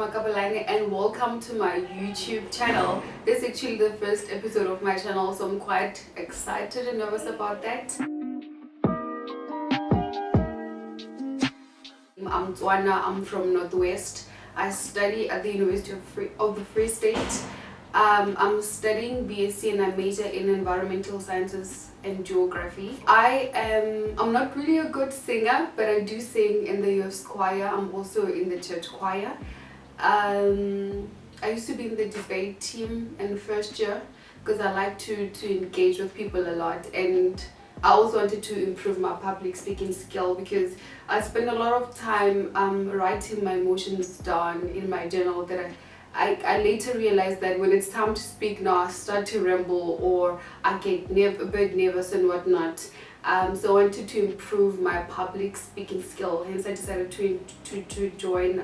Makabalane and welcome to my YouTube channel. This is actually the first episode of my channel, so I'm quite excited and nervous about that. I'm Tswana, I'm from Northwest. I study at the University of the Free State. I'm studying BSc and I major in environmental sciences and geography. I'm not really a good singer, but I do sing in the youth choir. I'm also in the church choir. I used to be in the debate team in first year because I like to engage with people a lot, and I also wanted to improve my public speaking skill because I spend a lot of time writing my emotions down in my journal that I later realized that when it's time to speak now, I start to ramble or I get a bit nervous and whatnot. So I wanted to improve my public speaking skill, hence I decided to join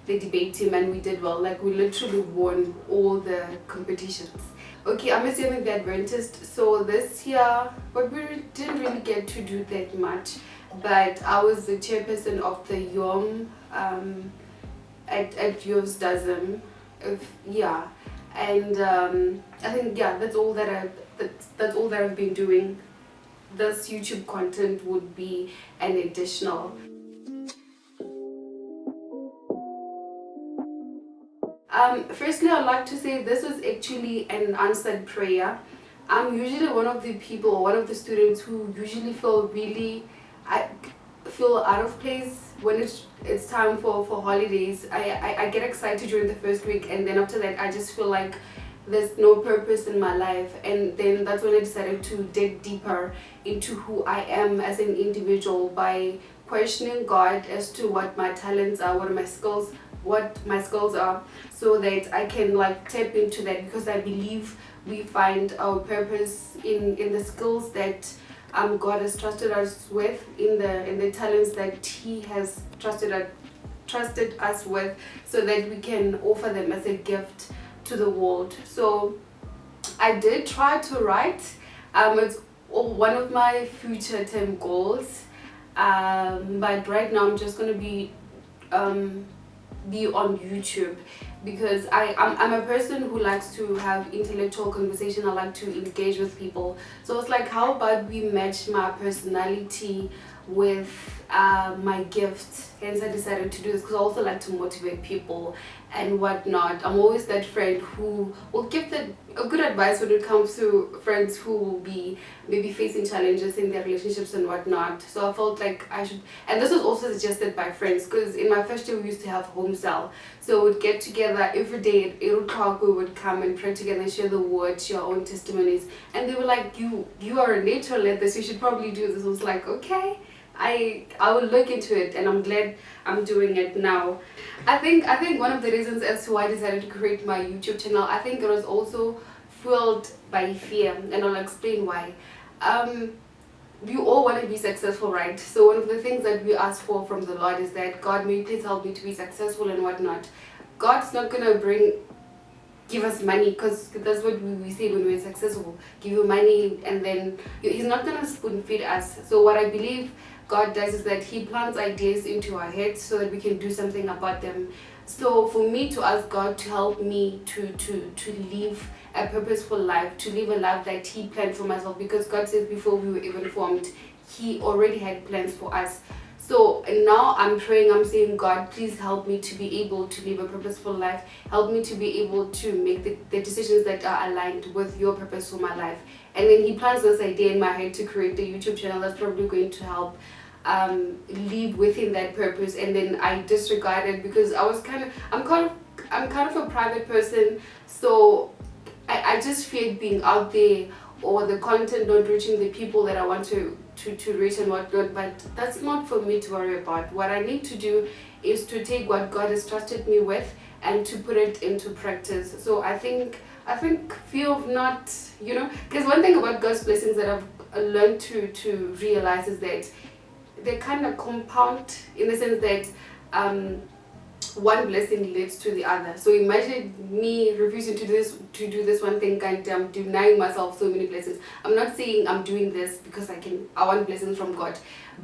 the debate team, and we did well. Like, we literally won all the competitions. Okay, I'm a Seventh Adventist, so this year, but we didn't really get to do that much. But I was the chairperson of the YOM at Yo's Dozen, yeah, and I think that's all that I've been doing. This YouTube content would be an additional. Firstly, I'd like to say this was actually an answered prayer. I'm usually one of the students who usually I feel out of place when it's time for holidays. I get excited during the first week, and then after that I just feel like there's no purpose in my life, and then that's when I decided to dig deeper into who I am as an individual by questioning God as to what my talents are, what my skills are, so that I can like tap into that, because I believe we find our purpose in the skills that God has trusted us with, in the talents that He has trusted us with, so that we can offer them as a gift to the world. So I did try to write. It's one of my future term goals, but right now I'm just going to be on YouTube, because I'm a person who likes to have intellectual conversation. I like to engage with people, so it's like, how about we match my personality with my gift? Hence I decided to do this, because I also like to motivate people and whatnot. I'm always that friend who will give a good advice when it comes to friends who will be maybe facing challenges in their relationships and whatnot. So I felt like I should, and this was also suggested by friends, because in my first year we used to have home cell, so we'd get together every day at 8 o'clock. We would come and pray together and share the word, share our own testimonies, and they were like, you are a natural at this, you should probably do this. I was like, okay, I will look into it, and I'm glad I'm doing it now. I think one of the reasons as to why I decided to create my YouTube channel, I think it was also fueled by fear, and I'll explain why. We all want to be successful, right? So one of the things that we ask for from the Lord is that, God, may you please help me to be successful and whatnot. God's not gonna give us money, because that's what we say when we're successful. Give you money, and then He's not gonna spoon feed us. So what I believe God does is that He plants ideas into our heads so that we can do something about them. So for me to ask God to help me to live a purposeful life, to live a life that He planned for myself, because God says before we were even formed, He already had plans for us. So now I'm praying, I'm saying, God, please help me to be able to live a purposeful life. Help me to be able to make the decisions that are aligned with your purpose for my life. And then He plants this idea in my head to create the YouTube channel that's probably going to help live within that purpose. And then I disregarded, because I'm kind of a private person, so I just feared being out there, or the content not reaching the people that I want to reach and whatnot. But that's not for me to worry about. What I need to do is to take what God has trusted me with and to put it into practice. So I think fear of not, because one thing about God's blessings that I've learned to realize is that they kind of compound, in the sense that one blessing leads to the other. So imagine me refusing to do this one thing, and I'm denying myself so many blessings. I'm not saying I'm doing this because I want blessings from God,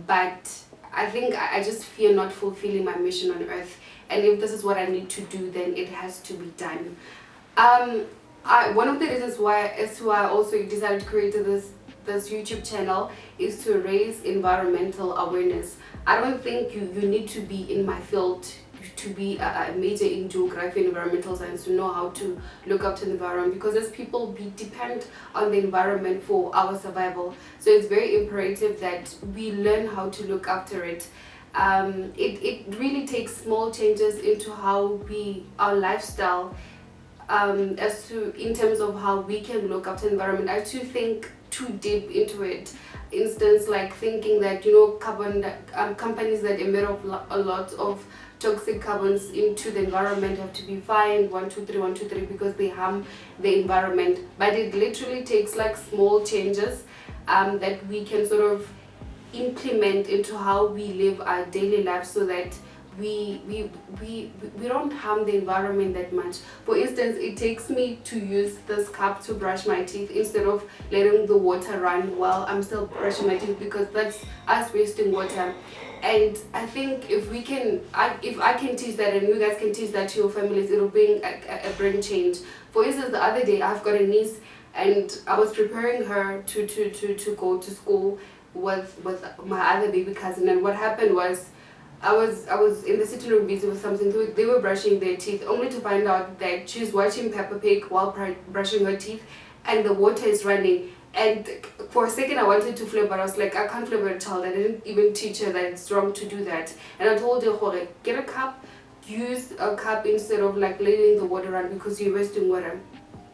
but I think I just fear not fulfilling my mission on earth. And if this is what I need to do, then it has to be done. One of the reasons why I also decided to create this YouTube channel is to raise environmental awareness. I don't think you need to be in my field to be a major in geography and environmental science to know how to look after the environment, because as people, we depend on the environment for our survival. So it's very imperative that we learn how to look after it. It really takes small changes into how our lifestyle, as to in terms of how we can look after the environment. I too think too deep into it. Instance like thinking that companies that emit a lot of toxic carbons into the environment have to be fined 123 because they harm the environment. But it literally takes like small changes that we can sort of implement into how we live our daily life, so that we don't harm the environment that much. For instance, it takes me to use this cup to brush my teeth instead of letting the water run while I'm still brushing my teeth, because that's us wasting water. And I think if I can teach that and you guys can teach that to your families, it'll bring a brain change. For instance, the other day I've got a niece and I was preparing her to go to school with my other baby cousin, and what happened was I was in the sitting room busy with something. They were brushing their teeth, only to find out that she's watching Peppa Pig while brushing her teeth, and the water is running. And for a second I wanted to flip, but I was like, I can't flip at a child. I didn't even teach her that it's wrong to do that. And I told her, get a cup, use a cup instead of like letting the water run, because you're wasting water.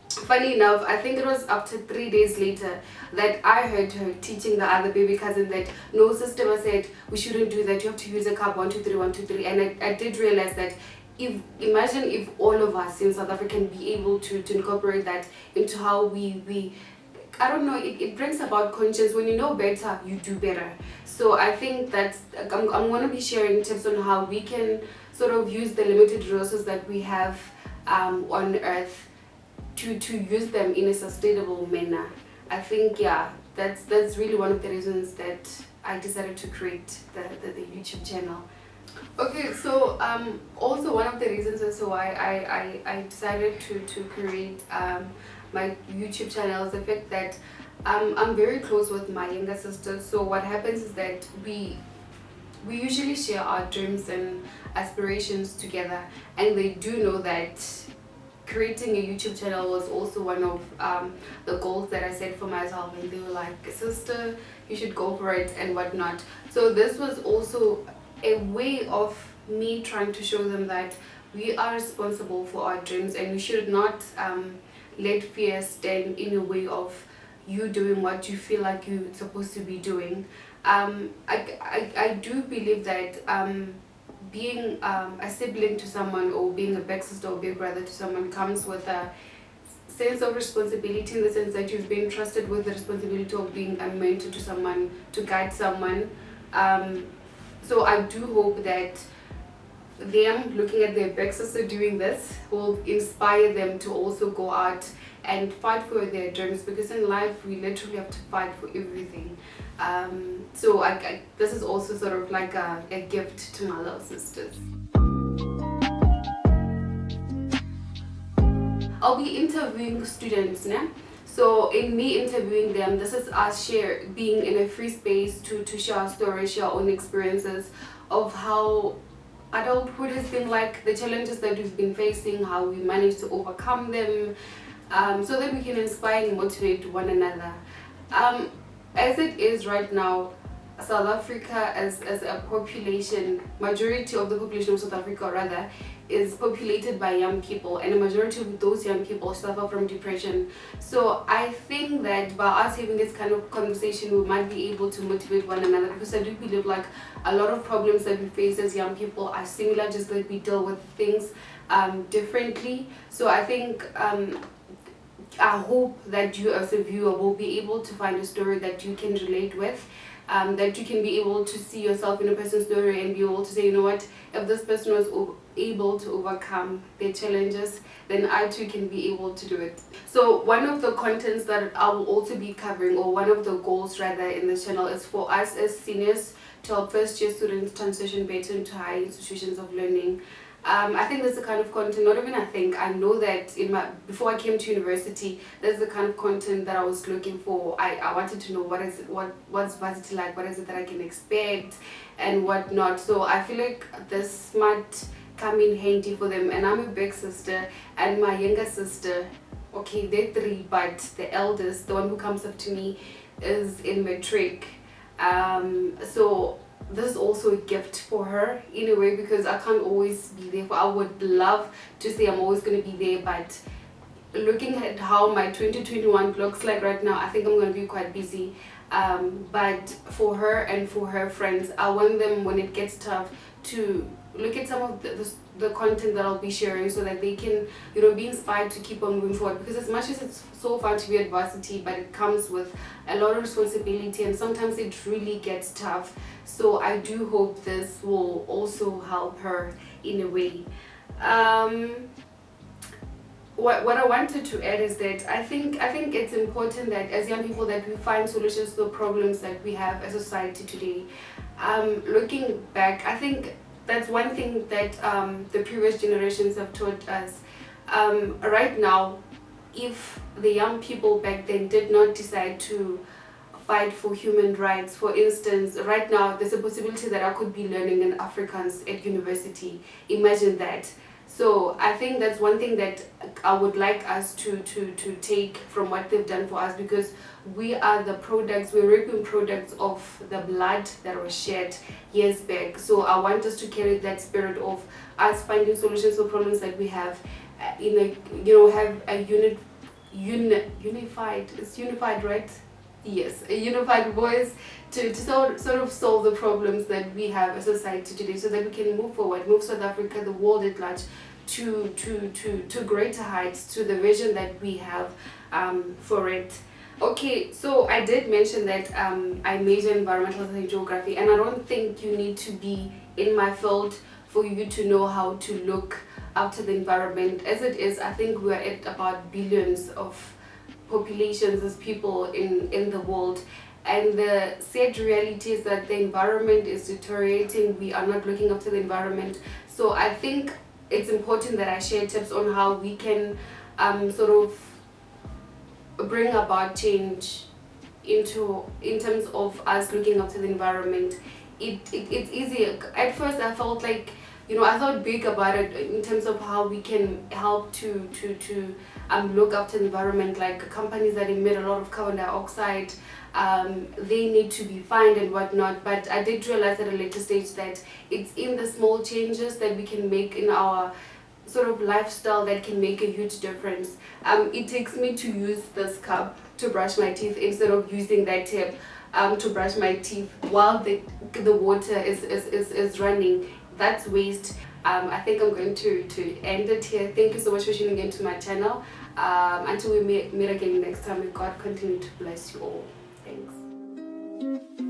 Funny enough, I think it was after 3 days later that I heard her teaching the other baby cousin that no, sister said we shouldn't do that, you have to use a cup 1 2 3 1 2 3. And I did realize that imagine if all of us in South Africa can be able to incorporate that into how we I don't know, it brings about conscience. When you know better, you do better. So I think that's I'm going to be sharing tips on how we can sort of use the limited resources that we have on earth to use them in a sustainable manner. I think, yeah, that's really one of the reasons that I decided to create the YouTube channel. Okay, so also one of the reasons as to why I decided to create my YouTube channel is the fact that I'm very close with my younger sister. So what happens is that we usually share our dreams and aspirations together, and they do know that creating a YouTube channel was also one of the goals that I set for myself, and they were like, sister, you should go for it and whatnot. So this was also a way of me trying to show them that we are responsible for our dreams, and we should not let fear stand in the way of you doing what you feel like you're supposed to be doing. I do believe that being a sibling to someone, or being a big sister or big brother to someone, comes with a sense of responsibility, in the sense that you've been trusted with the responsibility of being a mentor to someone, to guide someone. So I do hope that them looking at their big sister doing this will inspire them to also go out and fight for their dreams, because in life we literally have to fight for everything. So this is also sort of like a gift to my little sisters. I'll be interviewing students now. So in me interviewing them, this is us being in a free space to share our stories, share our own experiences of how adulthood has been like, the challenges that we've been facing, how we managed to overcome them, so that we can inspire and motivate one another. As it is right now, South Africa as a population, majority of the population of South Africa rather, is populated by young people, and a majority of those young people suffer from depression. So I think that by us having this kind of conversation, we might be able to motivate one another, because I do believe like a lot of problems that we face as young people are similar, just that we deal with things differently. So I think I hope that you as a viewer will be able to find a story that you can relate with, that you can be able to see yourself in a person's story and be able to say, you know what, if this person was able to overcome their challenges, then I too can be able to do it. So one of the contents that I will also be covering, or one of the goals rather in this channel, is for us as seniors to help first year students transition better into higher institutions of learning. I think that's the kind of content, not even I know that before I came to university, that's the kind of content that I was looking for. I wanted to know what's varsity like, what is it that I can expect and whatnot. So I feel like this might come in handy for them. And I'm a big sister, and my younger sister, okay, they're 3, but the eldest, the one who comes up to me, is in matric. So this is also a gift for her in a way, because I can't always be there I would love to say I'm always going to be there, but looking at how my 2021 looks like right now, I think I'm going to be quite busy. But for her and for her friends, I want them, when it gets tough, to look at some of the content that I'll be sharing, so that they can, you know, be inspired to keep on moving forward. Because as much as it's so fun to be at varsity, but it comes with a lot of responsibility, and sometimes it really gets tough. So I do hope this will also help her in a way. What I wanted to add is that I think it's important that as young people that we find solutions to the problems that we have as a society today. Looking back, I think that's one thing that the previous generations have taught us. Right now, if the young people back then did not decide to fight for human rights, for instance, right now there's a possibility that I could be learning in Afrikaans at university. Imagine that. So I think that's one thing that I would like us to take from what they've done for us, because we are the products, we're reaping products of the blood that was shed years back. So I want us to carry that spirit of us finding solutions for problems that we have, have a unified, it's unified, right? Yes, a unified voice to sort of solve the problems that we have as a society today, so that we can move forward, move South Africa, the world at large, to greater heights, to the vision that we have for it. Okay, so I did mention that I major in environmental health and geography, and I don't think you need to be in my field for you to know how to look after the environment. As it is, I think we're at about billions of populations as people in the world, and the sad reality is that the environment is deteriorating. We are not looking after the environment. So I think it's important that I share tips on how we can sort of bring about change in terms of us looking after the environment. It's easy. At first I felt like, I thought big about it in terms of how we can help to look after the environment, like companies that emit a lot of carbon dioxide, they need to be fined and whatnot. But I did realize at a later stage that it's in the small changes that we can make in our sort of lifestyle that can make a huge difference. It takes me to use this cup to brush my teeth instead of using that tap to brush my teeth while the water is running. That's waste. I think I'm going to end it here. Thank you so much for tuning into my channel. Until we meet again next time, may God continue to bless you all. Thanks.